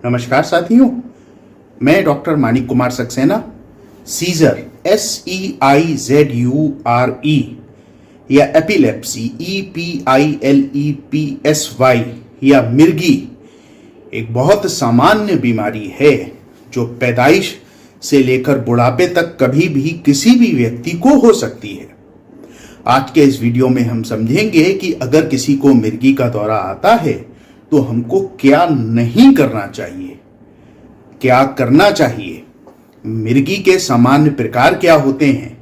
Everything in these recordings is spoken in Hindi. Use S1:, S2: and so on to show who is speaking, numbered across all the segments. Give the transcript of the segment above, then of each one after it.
S1: नमस्कार साथियों, मैं doctor Manik Kumar Saxena. Seizure SEIZURE या एपिलेप्सी EPILEPSY या मिर्गी एक बहुत सामान्य बीमारी है जो पैदाइश से लेकर बुढ़ापे तक कभी भी किसी भी व्यक्ति को हो सकती है। आज के इस वीडियो में हम समझेंगे कि अगर किसी को मिर्गी का दौरा आता है तो हमको क्या नहीं करना चाहिए, क्या करना चाहिए, मिर्गी के सामान्य प्रकार क्या होते हैं,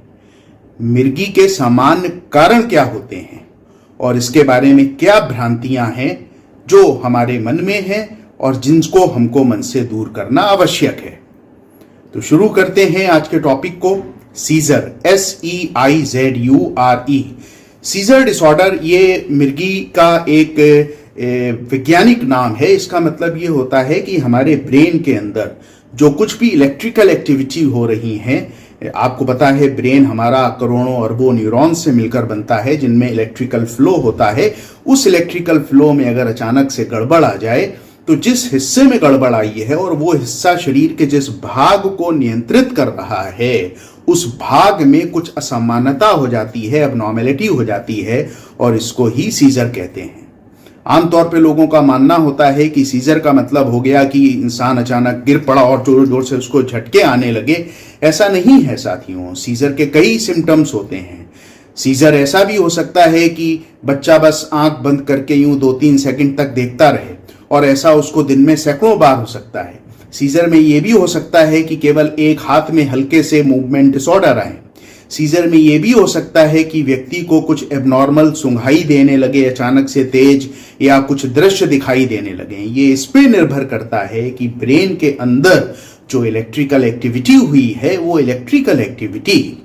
S1: मिर्गी के सामान्य कारण क्या होते हैं और इसके बारे में क्या भ्रांतियां हैं जो हमारे मन में हैं और जिनको हमको मन से दूर करना आवश्यक है। तो शुरू करते हैं आज के टॉपिक को। सीजर SEIZURE सीजर डिसऑर्डर ये मिर्गी का एक वैज्ञानिक नाम है। इसका मतलब ये होता है कि हमारे ब्रेन के अंदर जो कुछ भी इलेक्ट्रिकल एक्टिविटी हो रही है, आपको पता है ब्रेन हमारा करोड़ों अरबों न्यूरॉन्स से मिलकर बनता है जिनमें इलेक्ट्रिकल फ्लो होता है। उस इलेक्ट्रिकल फ्लो में अगर अचानक से गड़बड़ आ जाए तो जिस हिस्से में गड़बड़ आई है और वो हिस्सा शरीर के जिस भाग को नियंत्रित कर रहा है उस भाग में कुछ असमानता हो जाती है, एबनॉर्मेलिटी हो जाती है और इसको ही सीजर कहते हैं। आमतौर पे लोगों का मानना होता है कि सीजर का मतलब हो गया कि इंसान अचानक गिर पड़ा और जोर जोर से उसको झटके आने लगे। ऐसा नहीं है साथियों, सीजर के कई सिम्टम्स होते हैं। सीजर ऐसा भी हो सकता है कि बच्चा बस आंख बंद करके यूं 2-3 सेकंड तक देखता रहे और ऐसा उसको दिन में सैकड़ों बार हो सकता है। सीजर में यह भी हो सकता है कि केवल एक हाथ में हल्के से मूवमेंट डिसऑर्डर आए। सीजर में यह भी हो सकता है कि व्यक्ति को कुछ एबनॉर्मल सुंघाई देने लगे, अचानक से तेज, या कुछ दृश्य दिखाई देने लगे। ये इस पे निर्भर करता है कि ब्रेन के अंदर जो इलेक्ट्रिकल एक्टिविटी हुई है वो इलेक्ट्रिकल एक्टिविटी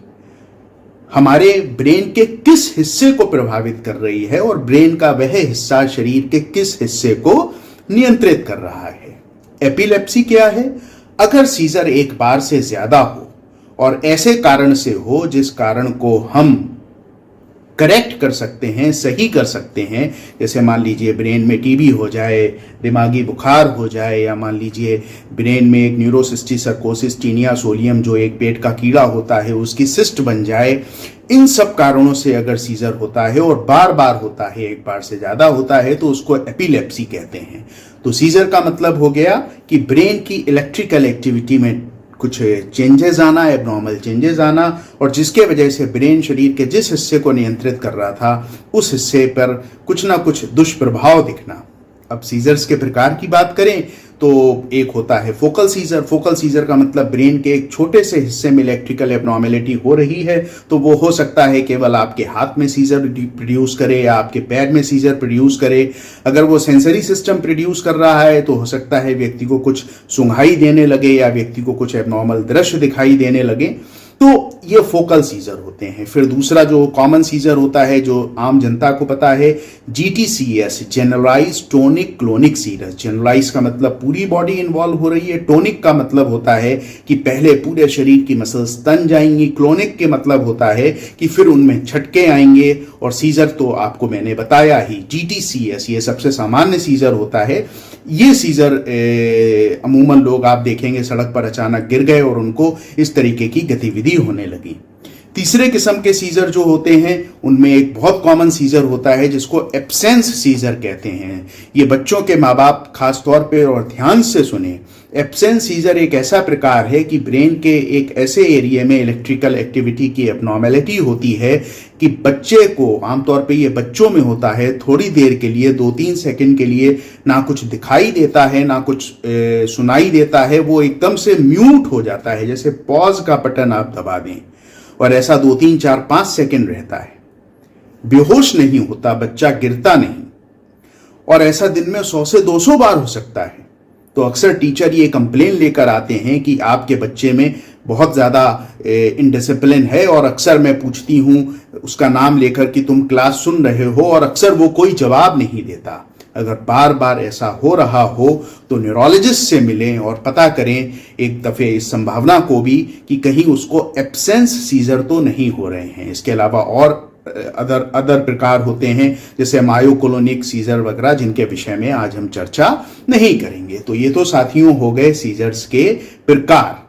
S1: हमारे ब्रेन के किस हिस्से को प्रभावित कर रही है और ब्रेन का वह हिस्सा शरीर के किस हिस्से को नियंत्रित कर रहा है। एपिलेप्सी क्या है? अगर सीजर एक बार से ज्यादा हो और ऐसे कारण से हो जिस कारण को हम करेक्ट कर सकते हैं, सही कर सकते हैं, जैसे मान लीजिए ब्रेन में टीबी हो जाए, दिमागी बुखार हो जाए, या मान लीजिए ब्रेन में एक न्यूरोसिस्टिक सर्कोसिस टीनिया सोलियम जो एक पेट का कीड़ा होता है उसकी सिस्ट बन जाए। इन सब कारणों से अगर सीजर होता है और बार बार होता है, एक बार से ज्यादा होता है, तो उसको एपिलेप्सी कहते हैं। तो सीजर का मतलब हो गया कि ब्रेन की इलेक्ट्रिकल एक्टिविटी में कुछ चेंजेस आना, एबनॉर्मल चेंजेस आना, और जिसके वजह से ब्रेन शरीर के जिस हिस्से को नियंत्रित कर रहा था उस हिस्से पर कुछ ना कुछ दुष्प्रभाव दिखना। अब सीजर्स के प्रकार की बात करें तो एक होता है फोकल सीजर। फोकल सीजर का मतलब ब्रेन के एक छोटे से हिस्से में इलेक्ट्रिकल एबनॉर्मेलिटी हो रही है, तो वो हो सकता है केवल आपके हाथ में सीजर प्रोड्यूस करे या आपके पैर में सीजर प्रोड्यूस करे। अगर वो सेंसरी सिस्टम प्रोड्यूस कर रहा है तो हो सकता है व्यक्ति को कुछ सुंघाई देने लगे या व्यक्ति को कुछ एबनॉर्मल दृश्य दिखाई देने लगे, तो ये फोकल सीजर होते हैं। फिर दूसरा जो कॉमन सीजर होता है जो आम जनता को पता है, GTCS, generalized tonic clonic seizure. Generalized का मतलब पूरी बॉडी इन्वॉल्व हो रही है, टोनिक का मतलब होता है कि पहले पूरे शरीर की मसल्स तन जाएंगी, क्लोनिक के मतलब होता है कि फिर उनमें झटके आएंगे। और सीजर तो आपको मैंने बताया ही, GTCS ये सबसे सामान्य सीजर होता है। ये सीजर अमूमन लोग आप देखेंगे सड़क पर अचानक गिर गए और उनको इस तरीके की गतिविधि होने लगी। तीसरे किस्म के सीजर जो होते हैं उनमें एक बहुत कॉमन सीजर होता है जिसको एब्सेंस सीजर कहते हैं। ये बच्चों के माँ बाप खास तौर पे और ध्यान से सुने। एब्सेंस सीजर एक ऐसा प्रकार है कि ब्रेन के एक ऐसे एरिया में इलेक्ट्रिकल एक्टिविटी की एबनॉर्मेलिटी होती है कि बच्चे को, आमतौर पे ये बच्चों में होता है, थोड़ी देर के लिए 2-3 सेकंड के लिए ना कुछ दिखाई देता है ना कुछ सुनाई देता है, वो एकदम से म्यूट हो जाता है, जैसे पॉज का बटन आप दबा दें, और ऐसा 2-3-4-5 सेकंड रहता है। बेहोश नहीं होता, बच्चा गिरता नहीं, और ऐसा दिन में 100 से 200 बार हो सकता है। तो अक्सर टीचर ये कंप्लेन लेकर आते हैं कि आपके बच्चे में बहुत ज़्यादा इनडिसिप्लिन है, और अक्सर मैं पूछती हूँ उसका नाम लेकर कि तुम क्लास सुन रहे हो, और अक्सर वो कोई जवाब नहीं देता। अगर बार बार ऐसा हो रहा हो तो न्यूरोलॉजिस्ट से मिलें और पता करें एक दफ़े इस संभावना को भी कि कहीं उसको एब्सेंस सीजर तो नहीं हो रहे हैं। इसके अलावा और अदर अदर प्रकार होते हैं जैसे मायोकोलोनिक सीजर वगैरह, जिनके विषय में आज हम चर्चा नहीं करेंगे। तो ये तो साथियों हो गए सीजर्स के प्रकार।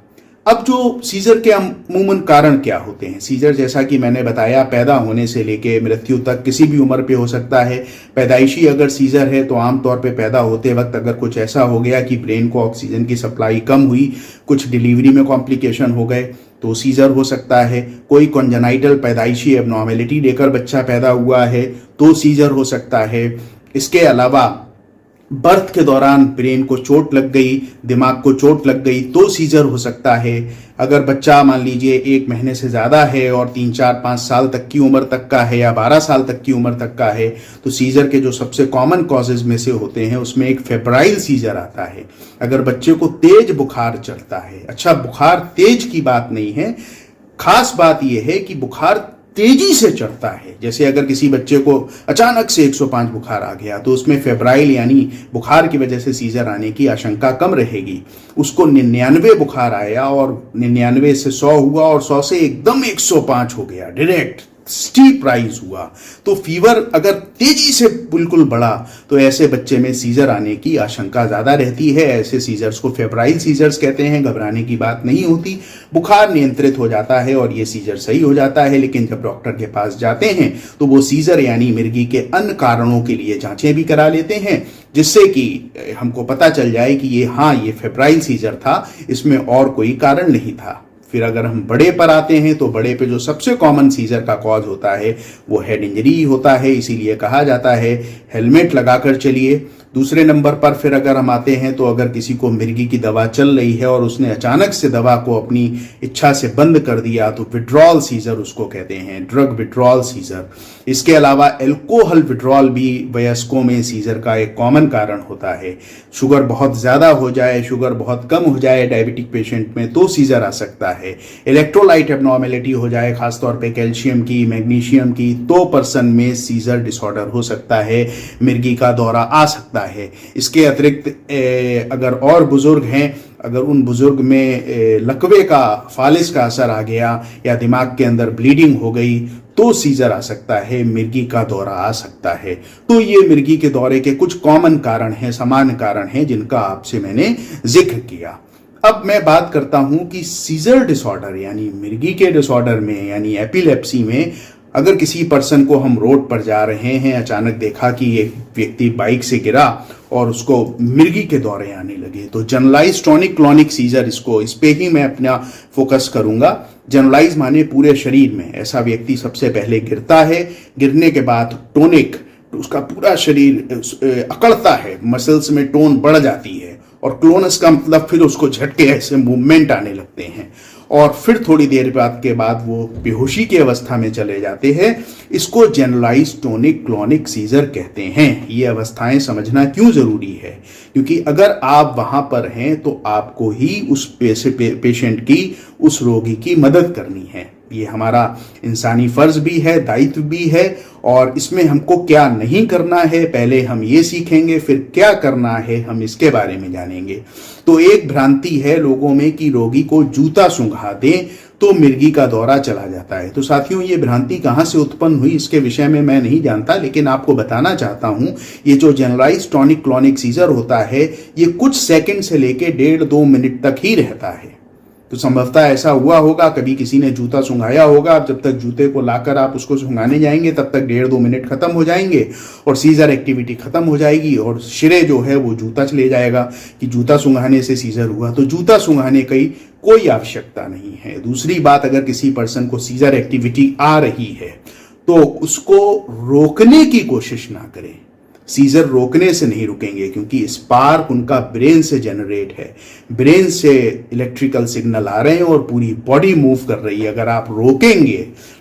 S1: अब जो सीजर के अमूमन कारण क्या होते हैं? सीजर जैसा कि मैंने बताया पैदा होने से लेके मृत्यु तक किसी भी उम्र पे हो सकता है। पैदाइशी अगर सीजर है तो आमतौर पे पैदा होते वक्त अगर कुछ ऐसा हो गया कि ब्रेन को ऑक्सीजन की सप्लाई कम हुई, कुछ डिलीवरी में कॉम्प्लिकेशन हो गए, तो सीजर हो सकता है। कोई कॉन्जेनाइटल पैदाइशी एबनॉर्मेलिटी लेकर बच्चा पैदा हुआ है तो सीजर हो सकता है। इसके अलावा बर्थ के दौरान ब्रेन को चोट लग गई, दिमाग को चोट लग गई तो सीजर हो सकता है। अगर बच्चा मान लीजिए 1 महीने से ज़्यादा है और 3, 4, 5 साल तक की उम्र तक का है या 12 साल तक की उम्र तक का है, तो सीजर के जो सबसे कॉमन कॉजेज में से होते हैं उसमें एक फेब्राइल सीजर आता है। अगर बच्चे को तेज बुखार चढ़ता है, अच्छा बुखार तेज की बात नहीं है, खास बात यह है कि बुखार तेजी से चढ़ता है। जैसे अगर किसी बच्चे को अचानक से 105 बुखार आ गया तो उसमें फेब्राइल यानी बुखार की वजह से सीजर आने की आशंका कम रहेगी। उसको 99 बुखार आया और 99 से 100 हुआ और 100 से एकदम 105 हो गया, डायरेक्ट स्टीप राइज हुआ, तो फीवर अगर तेजी से बिल्कुल बढ़ा तो ऐसे बच्चे में सीजर आने की आशंका ज्यादा रहती है। ऐसे सीजर्स को फेब्राइल सीजर्स कहते हैं। घबराने की बात नहीं होती, बुखार नियंत्रित हो जाता है और ये सीजर सही हो जाता है। लेकिन जब डॉक्टर के पास जाते हैं तो वो सीजर यानी मिर्गी के अन्य कारणों के लिए जांचें भी करा लेते हैं, जिससे कि हमको पता चल जाए कि ये फेब्राइल सीजर था, इसमें और कोई कारण नहीं था। फिर अगर हम बड़े पर आते हैं तो बड़े पे जो सबसे कॉमन सीजर का कॉज होता है वो हेड इंजरी होता है, इसीलिए कहा जाता है हेलमेट लगाकर चलिए। दूसरे नंबर पर फिर अगर हम आते हैं तो अगर किसी को मिर्गी की दवा चल रही है और उसने अचानक से दवा को अपनी इच्छा से बंद कर दिया तो विड्रॉल सीजर उसको कहते हैं, ड्रग विड्रॉल सीजर। इसके अलावा एल्कोहल विड्रॉल भी वयस्कों में सीजर का एक कॉमन कारण होता है। शुगर बहुत ज़्यादा हो जाए, शुगर बहुत कम हो जाए डायबिटिक पेशेंट में तो सीजर आ सकता है। इलेक्ट्रोलाइट एबनॉर्मेलिटी हो जाए, खासतौर पे कैल्शियम की, मैग्नीशियम की, तो पर्सन में सीजर डिसऑर्डर हो सकता है, मिर्गी का दौरा आ सकता है। इसके अतिरिक्त अगर और बुजुर्ग हैं, अगर उन बुजुर्ग में लकवे का, फालिस का असर आ गया या दिमाग के अंदर ब्लीडिंग हो गई तो सीजर आ सकता है, मिर्गी का दौरा आ सकता है। तो ये मिर्गी के दौरे के कुछ कॉमन कारण हैं, सामान्य कारण हैं जिनका आपसे मैंने जिक्र किया। अब मैं बात करता हूं कि सीजर डिसऑर्डर यानी मिर्गी के डिसऑर्डर में यानी एपिलेप्सी में अगर किसी पर्सन को हम रोड पर जा रहे हैं, अचानक देखा कि एक व्यक्ति बाइक से गिरा और उसको मिर्गी के दौरे आने लगे, तो जनरलाइज टॉनिक क्लॉनिक सीजर, इस पे ही मैं अपना फोकस करूंगा। जनरलाइज माने पूरे शरीर में ऐसा व्यक्ति सबसे पहले गिरता है, गिरने के बाद टोनिक, उसका पूरा शरीर अकड़ता है, मसल्स में टोन बढ़ जाती है, और क्लोनस का मतलब फिर उसको झटके ऐसे मूवमेंट आने लगते हैं और फिर थोड़ी देर के बाद वो बेहोशी की अवस्था में चले जाते हैं। इसको जनरलाइज टोनिक क्लॉनिक सीजर कहते हैं। ये अवस्थाएं समझना क्यों जरूरी है? क्योंकि अगर आप वहां पर हैं तो आपको ही उस पेशेंट की, उस रोगी की मदद करनी है। ये हमारा इंसानी फर्ज भी है, दायित्व भी है, और इसमें हमको क्या नहीं करना है पहले हम ये सीखेंगे, फिर क्या करना है हम इसके बारे में जानेंगे। तो एक भ्रांति है लोगों में कि रोगी को जूता सूंघा दें तो मिर्गी का दौरा चला जाता है। तो साथियों, ये भ्रांति कहाँ से उत्पन्न हुई इसके विषय में मैं नहीं जानता, लेकिन आपको बताना चाहता हूं, ये जो जनरलाइज टॉनिक क्लॉनिक सीजर होता है ये कुछ सेकंड से लेके 1.5-2 मिनट तक ही रहता है। तो संभवतः ऐसा हुआ होगा, कभी किसी ने जूता सूंघाया होगा, जब तक जूते को लाकर आप उसको सूंघाने जाएंगे तब तक 1.5-2 मिनट खत्म हो जाएंगे और सीजर एक्टिविटी खत्म हो जाएगी और श्रेय जो है वो जूता चले जाएगा कि जूता सूंघाने से सीजर हुआ। तो जूता सूंघाने की कोई आवश्यकता नहीं है। दूसरी बात, अगर किसी पर्सन को सीजर एक्टिविटी आ रही है तो उसको रोकने की कोशिश ना करें। सीजर रोकने से नहीं रुकेंगे क्योंकि स्पार्क उनका ब्रेन से जनरेट है, ब्रेन से इलेक्ट्रिकल सिग्नल आ रहे हैं और पूरी बॉडी मूव कर रही है। अगर आप रोकेंगे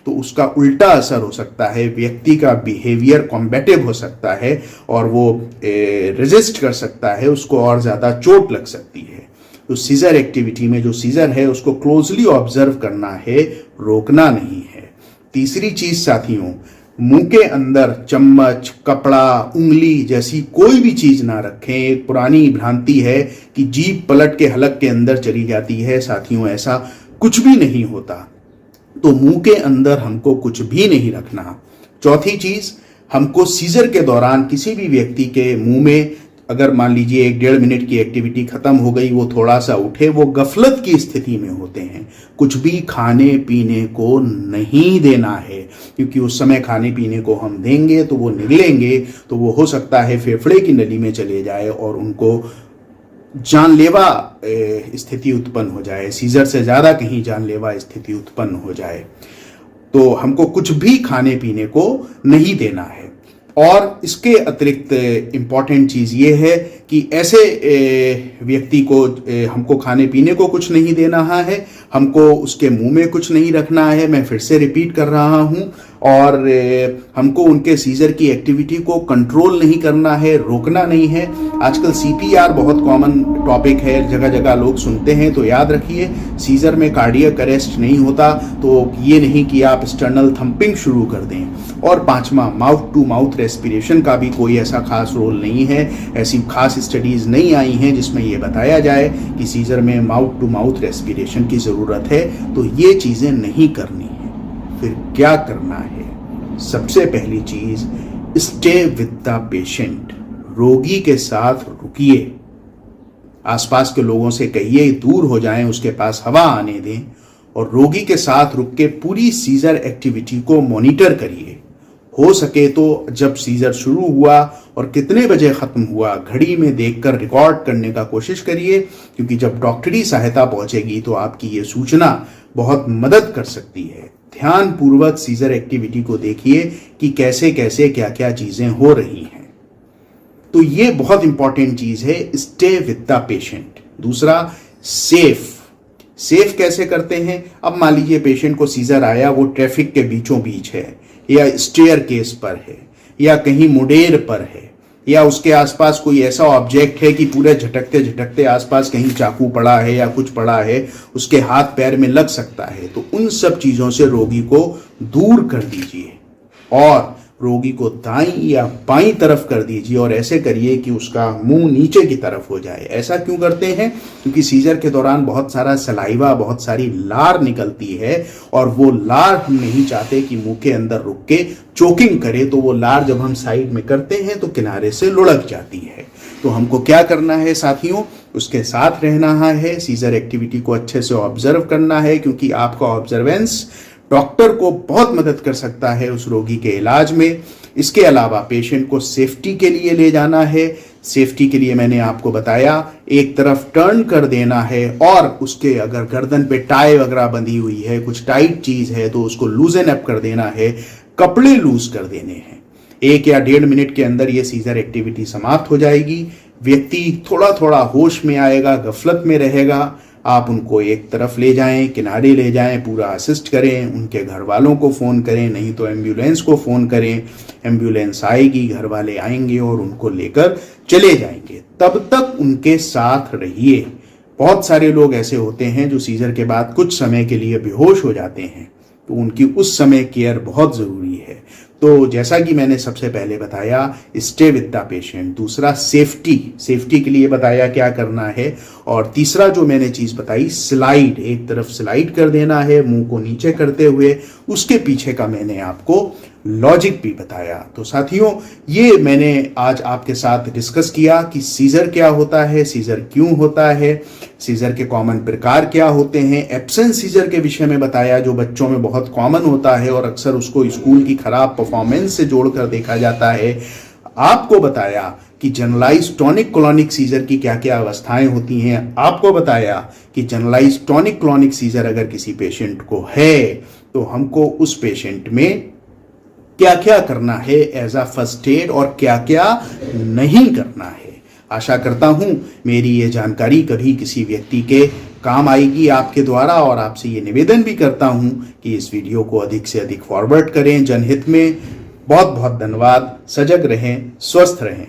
S1: तो उसका उल्टा असर हो सकता है, व्यक्ति का बिहेवियर कॉम्बेटिव हो सकता है और वो रेजिस्ट कर सकता है, उसको और ज्यादा चोट लग सकती है। तो सीजर एक्टिविटी में जो सीजर है उसको क्लोजली ऑब्जर्व करना है, रोकना नहीं है। तीसरी चीज साथियों, मुंह के अंदर चम्मच, कपड़ा, उंगली जैसी कोई भी चीज ना रखें। एक पुरानी भ्रांति है कि जीभ पलट के हलक के अंदर चली जाती है। साथियों, ऐसा कुछ भी नहीं होता। तो मुंह के अंदर हमको कुछ भी नहीं रखना। चौथी चीज, हमको सीजर के दौरान किसी भी व्यक्ति के मुंह में, अगर मान लीजिए 1-1.5 मिनट की एक्टिविटी खत्म हो गई, वो थोड़ा सा उठे, वो गफलत की स्थिति में होते हैं, कुछ भी खाने पीने को नहीं देना है, क्योंकि उस समय खाने पीने को हम देंगे तो वो निगलेंगे, तो वो हो सकता है फेफड़े की नली में चले जाए और उनको जानलेवा स्थिति उत्पन्न हो जाए, सीजर से ज़्यादा कहीं जानलेवा स्थिति उत्पन्न हो जाए। तो हमको कुछ भी खाने पीने को नहीं देना है। और इसके अतिरिक्त इम्पॉर्टेंट चीज़ ये है कि ऐसे व्यक्ति को हमको खाने पीने को कुछ नहीं देना है, हमको उसके मुंह में कुछ नहीं रखना है, मैं फिर से रिपीट कर रहा हूँ, और हमको उनके सीजर की एक्टिविटी को कंट्रोल नहीं करना है, रोकना नहीं है। आजकल सीपीआर बहुत कॉमन टॉपिक है, जगह जगह लोग सुनते हैं, तो याद रखिए सीजर में कार्डियक अरेस्ट नहीं होता, तो ये नहीं कि आप एक्सटर्नल थंपिंग शुरू कर दें। और पांचवा, माउथ टू माउथ रेस्पिरेशन का भी कोई ऐसा खास रोल नहीं है, ऐसी खास स्टडीज नहीं आई हैं जिसमें ये बताया जाए कि सीजर में माउथ टू माउथ रेस्पिरेशन की ज़रूरत है। तो ये चीज़ें नहीं करनी है। फिर क्या करना है? सबसे पहली चीज, स्टे विद द पेशेंट, रोगी के साथ रुकिए, आसपास के लोगों से कहिए दूर हो जाएं, उसके पास हवा आने दें, और रोगी के साथ रुक के पूरी सीजर एक्टिविटी को मॉनिटर करिए। हो सके तो जब सीजर शुरू हुआ और कितने बजे खत्म हुआ, घड़ी में देखकर रिकॉर्ड करने का कोशिश करिए, क्योंकि जब डॉक्टरी सहायता पहुंचेगी तो आपकी ये सूचना बहुत मदद कर सकती है। ध्यान पूर्वक सीजर एक्टिविटी को देखिए कि कैसे कैसे क्या क्या चीजें हो रही हैं। तो ये बहुत इंपॉर्टेंट चीज है, स्टे विद द पेशेंट। दूसरा, सेफ कैसे करते हैं? अब मान लीजिए पेशेंट को सीजर आया, वो ट्रैफिक के बीचों बीच है, या स्टेयर केस पर है, या कहीं मुडेर पर है, या उसके आसपास कोई ऐसा ऑब्जेक्ट है कि पूरे झटकते झटकते आसपास कहीं चाकू पड़ा है या कुछ पड़ा है, उसके हाथ पैर में लग सकता है। तो उन सब चीज़ों से रोगी को दूर कर दीजिए और रोगी को दाईं या बाईं तरफ कर दीजिए, और ऐसे करिए कि उसका मुंह नीचे की तरफ हो जाए। ऐसा क्यों करते हैं? क्योंकि सीजर के दौरान बहुत सारा सलाइवा, बहुत सारी लार निकलती है, और वो लार हम नहीं चाहते कि मुंह के अंदर रुक के चोकिंग करे, तो वो लार जब हम साइड में करते हैं तो किनारे से लुढ़क जाती है। तो हमको क्या करना है साथियों? उसके साथ रहना है, सीजर एक्टिविटी को अच्छे से ऑब्जर्व करना है, क्योंकि आपका ऑब्जर्वेंस डॉक्टर को बहुत मदद कर सकता है उस रोगी के इलाज में। इसके अलावा पेशेंट को सेफ्टी के लिए ले जाना है। सेफ्टी के लिए मैंने आपको बताया, एक तरफ टर्न कर देना है, और उसके अगर गर्दन पे टाई वगैरह बंधी हुई है, कुछ टाइट चीज है, तो उसको लूजन अप कर देना है, कपड़े लूज कर देने हैं। 1 या 1.5 मिनट के अंदर ये सीजर एक्टिविटी समाप्त हो जाएगी। व्यक्ति थोड़ा थोड़ा होश में आएगा, गफलत में रहेगा। आप उनको एक तरफ ले जाएं, किनारे ले जाएं, पूरा असिस्ट करें, उनके घर वालों को फ़ोन करें, नहीं तो एम्बुलेंस को फ़ोन करें। एम्बुलेंस आएगी, घर वाले आएंगे और उनको लेकर चले जाएंगे। तब तक उनके साथ रहिए। बहुत सारे लोग ऐसे होते हैं जो सीजर के बाद कुछ समय के लिए बेहोश हो जाते हैं, तो उनकी उस समय केयर बहुत ज़रूरी है। तो जैसा कि मैंने सबसे पहले बताया, स्टे विद द पेशेंट। दूसरा, सेफ्टी के लिए बताया क्या करना है। और तीसरा जो मैंने चीज़ बताई, स्लाइड, एक तरफ स्लाइड कर देना है मुंह को नीचे करते हुए। उसके पीछे का मैंने आपको लॉजिक भी बताया। तो साथियों, ये मैंने आज आपके साथ डिस्कस किया कि सीजर क्या होता है, सीजर क्यों होता है, सीजर के कॉमन प्रकार क्या होते हैं। एब्सेंट सीजर के विषय में बताया, जो बच्चों में बहुत कॉमन होता है और अक्सर उसको स्कूल की खराब परफॉर्मेंस से जोड़कर देखा जाता है। आपको बताया कि जनरलाइज टॉनिक क्लॉनिक सीजर की क्या क्या अवस्थाएं होती हैं। आपको बताया कि जनरलाइज टॉनिक क्लॉनिक सीजर अगर किसी पेशेंट को है तो हमको उस पेशेंट में क्या क्या करना है एज अ फर्स्ट एड, और क्या क्या नहीं करना है। आशा करता हूं मेरी ये जानकारी कभी किसी व्यक्ति के काम आएगी आपके द्वारा, और आपसे ये निवेदन भी करता हूं कि इस वीडियो को अधिक से अधिक फॉरवर्ड करें जनहित में। बहुत बहुत धन्यवाद। सजग रहें, स्वस्थ रहें।